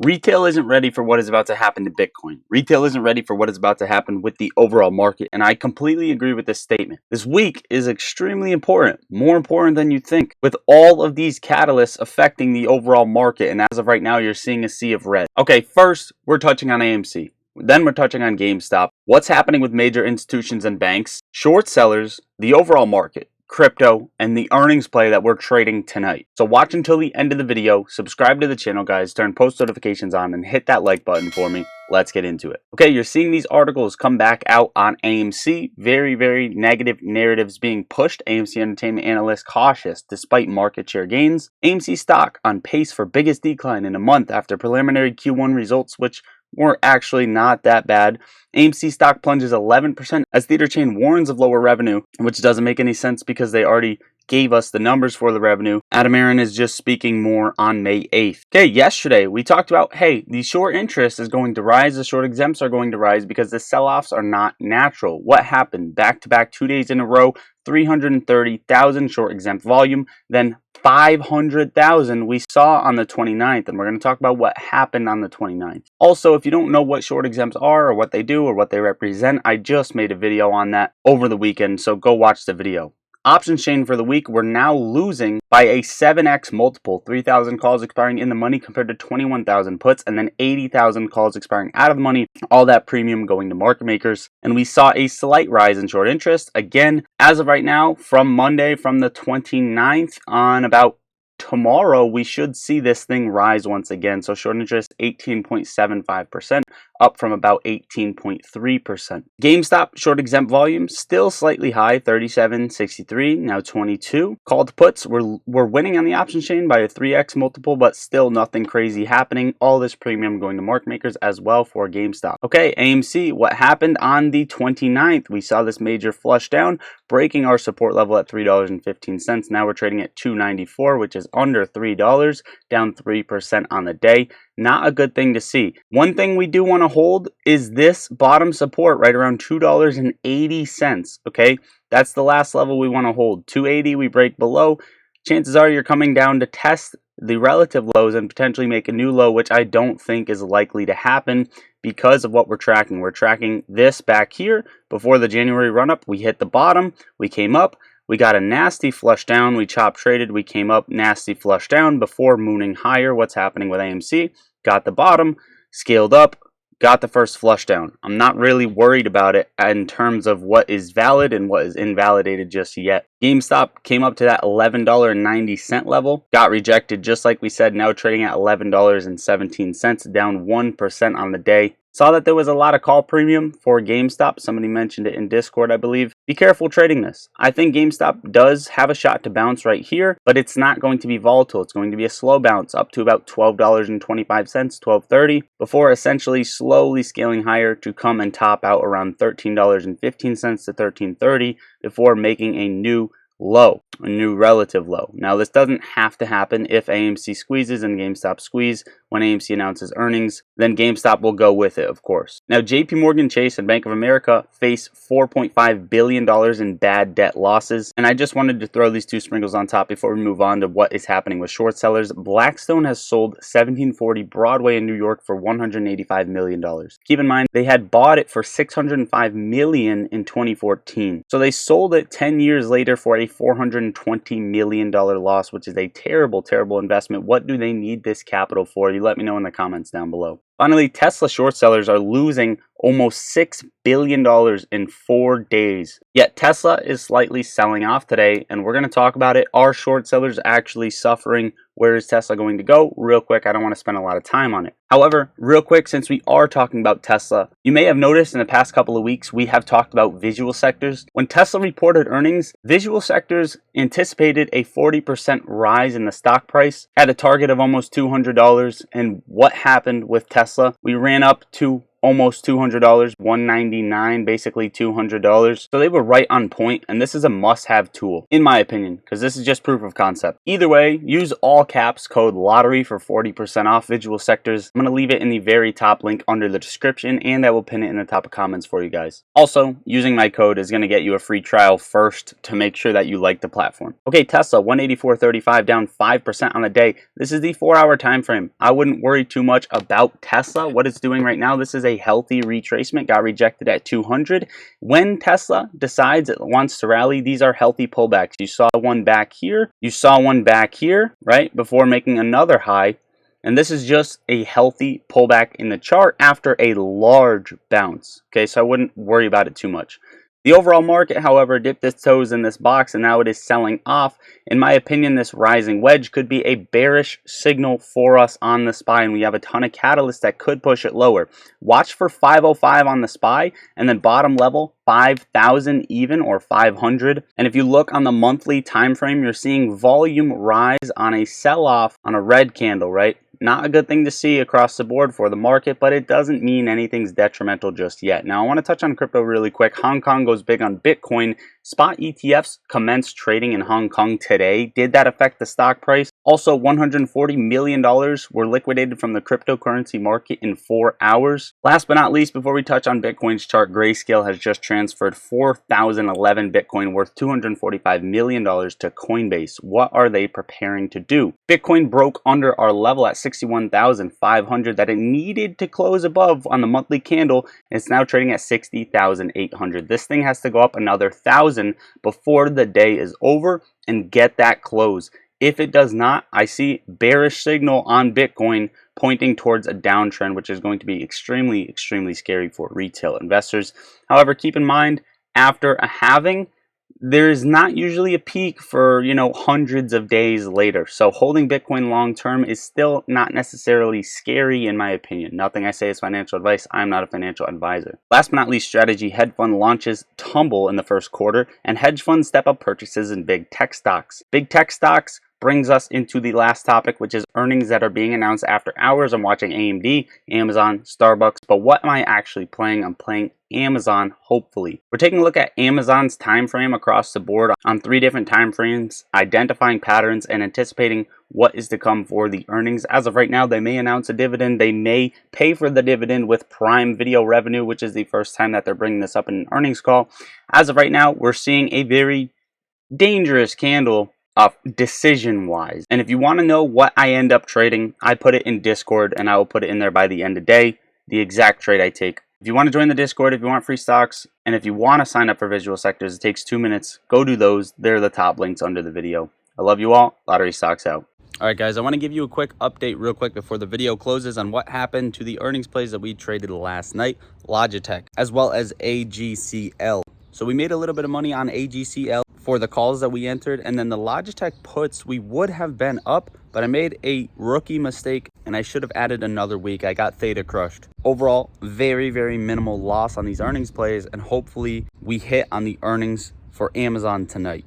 Retail isn't ready for what is about to happen to Bitcoin. Retail isn't ready for what is about to happen with the overall market, and I completely agree with this statement. This week is extremely important, more important than you think, with all of these catalysts affecting the overall market, and as of right now, you're seeing a sea of red. Okay, first, we're touching on AMC. Then we're touching on GameStop, what's happening with major institutions and banks, short sellers, the overall market, crypto, and the earnings play that we're trading tonight. So watch until the end of the video, subscribe to the channel guys, turn post notifications on, and hit that like button for me. Let's get into it. Okay, you're seeing these articles come back out on AMC. Very negative narratives being pushed. AMC Entertainment analysts cautious despite market share gains. AMC stock on pace for biggest decline in a month after preliminary Q1 results, which were actually not that bad. AMC stock plunges 11% as theater chain warns of lower revenue, which doesn't make any sense because they already gave us the numbers for the revenue. Adam Aron is just speaking more on May 8th. Okay, yesterday we talked about, hey, the short interest is going to rise, the short exempts are going to rise because the sell-offs are not natural. What happened? Back-to-back 2 days in a row, 330,000 short exempt volume, then 500,000 we saw on the 29th, and we're going to talk about what happened on the 29th. Also, if you don't know what short exempts are or what they do or what they represent, I just made a video on that over the weekend, so go watch the video. Options chain for the week, we're now losing by a 7x multiple, 3,000 calls expiring in the money compared to 21,000 puts, and then 80,000 calls expiring out of the money, all that premium going to market makers. And we saw a slight rise in short interest. Again, as of right now, from Monday, from the 29th on about tomorrow, we should see this thing rise once again. So short interest 18.75%, up from about 18.3%. GameStop short exempt volume still slightly high, 37.63, now 22. Called puts, we're winning on the option chain by a 3x multiple, but still nothing crazy happening. All this premium going to market makers as well for GameStop. Okay, AMC, what happened on the 29th? We saw this major flush down, breaking our support level at $3.15. Now we're trading at $2.94, which is under $3, down 3% on the day. Not a good thing to see. One thing we do want to hold is this bottom support right around $2.80. Okay, that's the last level we want to hold. $2.80 we break below. Chances are you're coming down to test the relative lows and potentially make a new low, which I don't think is likely to happen because of what we're tracking. We're tracking this back here before the January run up. We hit the bottom, we came up, we got a nasty flush down, we chop traded, we came up, nasty flush down before mooning higher. What's happening with AMC? Got the bottom, scaled up, got the first flush down. I'm not really worried about it in terms of what is valid and what is invalidated just yet. GameStop came up to that $11.90 level, got rejected just like we said, now trading at $11.17, down 1% on the day. Saw that there was a lot of call premium for GameStop. Somebody mentioned it in Discord, I believe. Be careful trading this. I think GameStop does have a shot to bounce right here, but it's not going to be volatile. It's going to be a slow bounce up to about $12.25, $12.30, before essentially slowly scaling higher to come and top out around $13.15 to $13.30 before making a new low, a new relative low. Now this doesn't have to happen. If AMC squeezes and GameStop squeeze when AMC announces earnings, then GameStop will go with it, of course. Now JP Morgan Chase and Bank of America face $4.5 billion in bad debt losses, and I just wanted to throw these two sprinkles on top before we move on to what is happening with short sellers. Blackstone has sold 1740 Broadway in New York for $185 million. Keep in mind they had bought it for $605 million in 2014, so they sold it 10 years later for a $420 million loss, which is a terrible investment. What do they need this capital for? You let me know in the comments down below. Finally, Tesla short sellers are losing almost $6 billion in 4 days. Yet Tesla is slightly selling off today, and we're going to talk about it. Are short sellers actually suffering? Where is Tesla going to go? Real quick, I don't want to spend a lot of time on it. However, real quick, since we are talking about Tesla, you may have noticed in the past couple of weeks, we have talked about visual sectors. When Tesla reported earnings, visual sectors anticipated a 40% rise in the stock price, had a target of almost $200. And what happened with Tesla? We ran up to almost $200, $199, basically $200. So they were right on point, and this is a must-have tool, in my opinion, because this is just proof of concept. Either way, use all caps code LOTTERY for 40% off visual sectors. I'm going to leave it in the very top link under the description, and I will pin it in the top of comments for you guys. Also, using my code is going to get you a free trial first to make sure that you like the platform. Okay, Tesla, 184.35, down 5% on the day. This is the 4-hour time frame. I wouldn't worry too much about Tesla, what it's doing right now. This is a healthy retracement, got rejected at 200. When Tesla decides it wants to rally, these are healthy pullbacks. You saw one back here, you saw one back here, right, before making another high. And this is just a healthy pullback in the chart after a large bounce. Okay, so I wouldn't worry about it too much. The overall market, however, dipped its toes in this box and now it is selling off. In my opinion, this rising wedge could be a bearish signal for us on the SPY, and we have a ton of catalysts that could push it lower. Watch for 505 on the SPY, and then bottom level 5,000 even, or 500. And if you look on the monthly time frame, you're seeing volume rise on a sell-off on a red candle, right? Not a good thing to see across the board for the market, but it doesn't mean anything's detrimental just yet. Now, I want to touch on crypto really quick. Hong Kong goes big on Bitcoin. Spot ETFs commenced trading in Hong Kong today. Did that affect the stock price? Also, $140 million were liquidated from the cryptocurrency market in 4 hours. Last but not least, before we touch on Bitcoin's chart, Grayscale has just transferred 4,011 Bitcoin worth $245 million to Coinbase. What are they preparing to do? Bitcoin broke under our level at 61,500 that it needed to close above on the monthly candle, and it's now trading at 60,800. This thing has to go up another 1,000 before the day is over and get that close. If it does not, I see bearish signal on Bitcoin pointing towards a downtrend, which is going to be extremely, extremely scary for retail investors. However, keep in mind, after a halving, there's not usually a peak for, hundreds of days later. So holding Bitcoin long term is still not necessarily scary in my opinion. Nothing I say is financial advice. I'm not a financial advisor. Last but not least, strategy hedge fund launches tumble in the first quarter, and hedge funds step up purchases in big tech stocks. Big tech stocks brings us into the last topic, which is earnings that are being announced after hours. I'm watching AMD, Amazon, Starbucks, but what am I actually playing? I'm playing Amazon, hopefully. We're taking a look at Amazon's time frame across the board on 3 different time frames, identifying patterns and anticipating what is to come for the earnings. As of right now, they may announce a dividend. They may pay for the dividend with Prime Video revenue, which is the first time that they're bringing this up in an earnings call. As of right now, we're seeing a very dangerous candle decision wise. And if you want to know what I end up trading, I put it in Discord and I will put it in there by the end of the day, the exact trade I take. If you want to join the Discord, if you want free stocks, and if you want to sign up for visual sectors, it takes 2 minutes. Go do those. They're the top links under the video. I love you all. Lottery stocks out. All right, guys, I want to give you a quick update real quick before the video closes on what happened to the earnings plays that we traded last night, Logitech, as well as AGCL. So we made a little bit of money on AGCL for the calls that we entered, and then the Logitech puts, we would have been up, but I made a rookie mistake and I should have added another week. I got theta crushed. Overall, very, very minimal loss on these earnings plays, and hopefully we hit on the earnings for Amazon tonight.